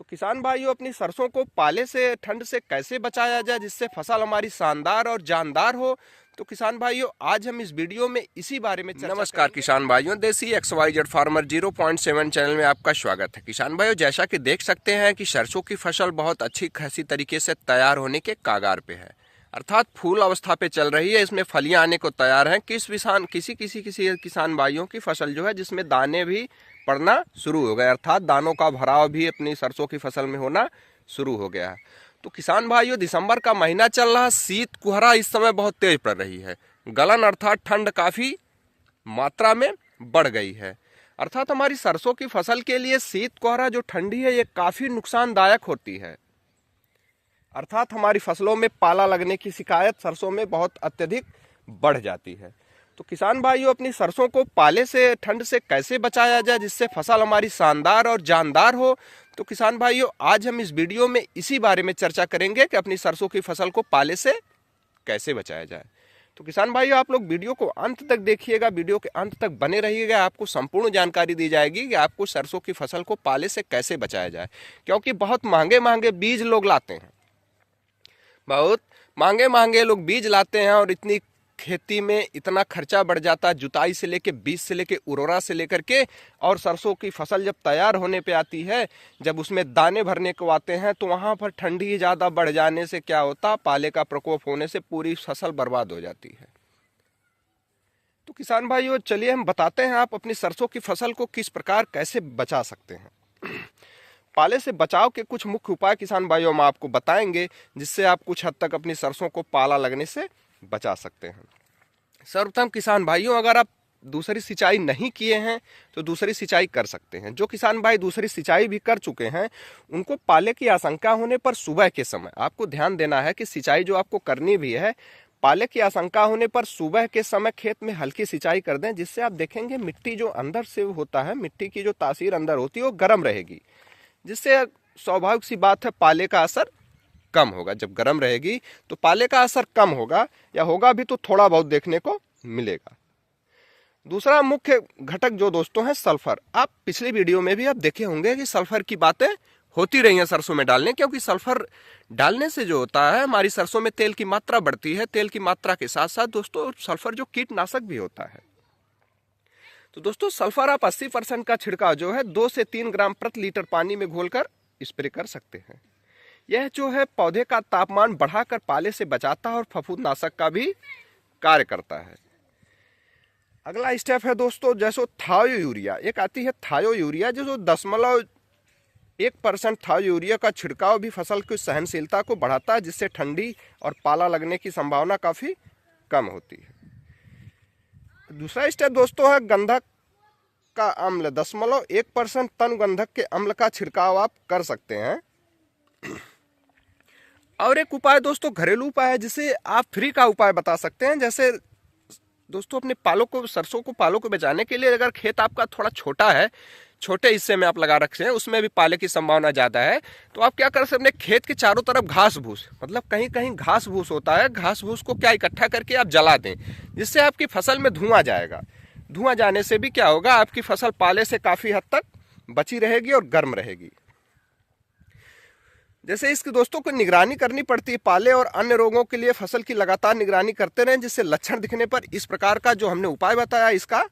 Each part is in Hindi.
तो किसान भाइयों, अपनी सरसों को पाले से ठंड से कैसे बचाया जाए जिससे फसल हमारी शानदार और जानदार हो। तो किसान भाइयों, आज हम इस वीडियो में इसी बारे में चर्चा नमस्कार किसान भाइयों, देसी XYZ फार्मर 0.7 चैनल में आपका स्वागत है। किसान भाइयों, जैसा कि देख सकते हैं कि सरसों की फसल बहुत अच्छी खासी तरीके से तैयार होने के कागार पे है, अर्थात फूल अवस्था पे चल रही है। इसमें फलियां आने को तैयार हैं। किसी किसान भाइयों की फसल जो है जिसमें दाने भी पड़ना शुरू हो गए, अर्थात दानों का भराव भी अपनी सरसों की फसल में होना शुरू हो गया है। तो किसान भाइयों, दिसंबर का महीना चल रहा है। शीत कुहरा इस समय बहुत तेज पड़ रही है। गलन अर्थात ठंड काफी मात्रा में बढ़ गई है। अर्थात हमारी सरसों की फसल के लिए शीत कोहरा जो ठंडी है ये काफी नुकसानदायक होती है। अर्थात हमारी फसलों में पाला लगने की शिकायत सरसों में बहुत अत्यधिक बढ़ जाती है। तो किसान भाइयों, अपनी सरसों को पाले से ठंड से कैसे बचाया जाए जिससे फसल हमारी शानदार और जानदार हो। तो किसान भाइयों, आज हम इस वीडियो में इसी बारे में चर्चा करेंगे कि अपनी सरसों की फसल को पाले से कैसे बचाया जाए। तो किसान भाइयों, आप लोग वीडियो को अंत तक देखिएगा, वीडियो के अंत तक बने रहिएगा। आपको संपूर्ण जानकारी दी जाएगी कि आपको सरसों की फसल को पाले से कैसे बचाया जाए, क्योंकि बहुत महंगे महंगे बीज लोग लाते हैं। बहुत महंगे महंगे लोग बीज लाते हैं और इतनी खेती में इतना खर्चा बढ़ जाता है, जुताई से लेके बीज से लेके उर्वरा से लेकर के। और सरसों की फसल जब तैयार होने पे आती है, जब उसमें दाने भरने को आते हैं, तो वहां पर ठंडी ज़्यादा बढ़ जाने से क्या होता, पाले का प्रकोप होने से पूरी फसल बर्बाद हो जाती है। तो किसान भाइयों, चलिए हम बताते हैं आप अपनी सरसों की फसल को किस प्रकार कैसे बचा सकते हैं। पाले से बचाव के कुछ मुख्य उपाय किसान भाइयों हम आपको बताएंगे, जिससे आप कुछ हद तक अपनी सरसों को पाला लगने से बचा सकते हैं। सर्वप्रथम किसान भाइयों, अगर आप दूसरी सिंचाई नहीं किए हैं तो दूसरी सिंचाई कर सकते हैं। जो किसान भाई दूसरी सिंचाई भी कर चुके हैं, उनको पाले की आशंका होने पर सुबह के समय आपको ध्यान देना है कि सिंचाई जो आपको करनी भी है, पाले की आशंका होने पर सुबह के समय खेत में हल्की सिंचाई कर दें, जिससे आप देखेंगे मिट्टी जो अंदर से होता है, मिट्टी की जो तासीर अंदर होती है वो गर्म रहेगी, जिससे स्वाभाविक सी बात है पाले का असर कम होगा। जब गर्म रहेगी तो पाले का असर कम होगा, या होगा भी तो थोड़ा बहुत देखने को मिलेगा। दूसरा मुख्य घटक जो दोस्तों है सल्फर। आप पिछली वीडियो में भी आप देखे होंगे कि सल्फर की बातें होती रही हैं सरसों में डालने, क्योंकि सल्फर डालने से जो होता है हमारी सरसों में तेल की मात्रा बढ़ती है। तेल की मात्रा के साथ साथ दोस्तों सल्फर जो कीटनाशक भी होता है। तो दोस्तों सल्फर आप 80% का छिड़काव जो है 2 से 3 ग्राम प्रति लीटर पानी में घोलकर स्प्रे कर सकते हैं। यह जो है पौधे का तापमान बढ़ाकर पाले से बचाता है और फफूंदनाशक का भी कार्य करता है। अगला स्टेप है दोस्तों जैसो थायो यूरिया। एक आती है थायो यूरिया, जो 0.1% थायो यूरिया का छिड़काव भी फसल की सहनशीलता को बढ़ाता है, जिससे ठंडी और पाला लगने की संभावना काफी कम होती है। दूसरा स्टेप दोस्तों है गंधक का अम्ल। 0.1% तन गंधक के अम्ल का छिड़काव आप कर सकते हैं। और एक उपाय दोस्तों घरेलू उपाय है, जिसे आप फ्री का उपाय बता सकते हैं। जैसे दोस्तों अपने सरसों को पालों को बचाने के लिए, अगर खेत आपका थोड़ा छोटा है, छोटे हिस्से में आप लगा रखे हैं, उसमें भी पाले की संभावना ज्यादा है, तो आप क्या कर सकते हैं, खेत के चारों तरफ घास भूस, मतलब कहीं कहीं घास भूस होता है, घास भूस को क्या इकट्ठा करके आप जला दें, जिससे आपकी फसल में धुआं जाएगा। धुआं जाने से भी क्या होगा, आपकी फसल पाले से काफी हद तक बची रहेगी और गर्म रहेगी। जैसे इसकी दोस्तों को निगरानी करनी पड़ती है, पाले और अन्य रोगों के लिए फसल की लगातार निगरानी करते रहें, जिससे लक्षण दिखने पर इस प्रकार का जो हमने उपाय बताया इसका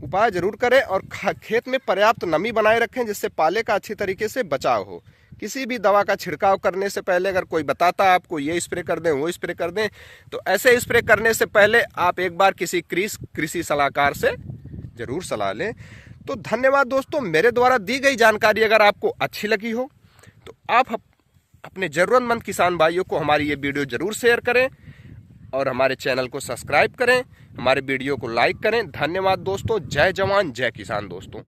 उपाय जरूर करें। और खेत में पर्याप्त नमी बनाए रखें, जिससे पाले का अच्छी तरीके से बचाव हो। किसी भी दवा का छिड़काव करने से पहले अगर कोई बताता है आपको ये स्प्रे कर दें, वो स्प्रे कर दें, तो ऐसे स्प्रे करने से पहले आप एक बार किसी कृषि सलाहकार से जरूर सलाह लें। तो धन्यवाद दोस्तों। मेरे द्वारा दी गई जानकारी अगर आपको अच्छी लगी हो तो आप अपने जरूरतमंद किसान भाइयों को हमारी ये वीडियो जरूर शेयर करें और हमारे चैनल को सब्सक्राइब करें, हमारे वीडियो को लाइक करें। धन्यवाद दोस्तों। जय जवान जय किसान दोस्तों।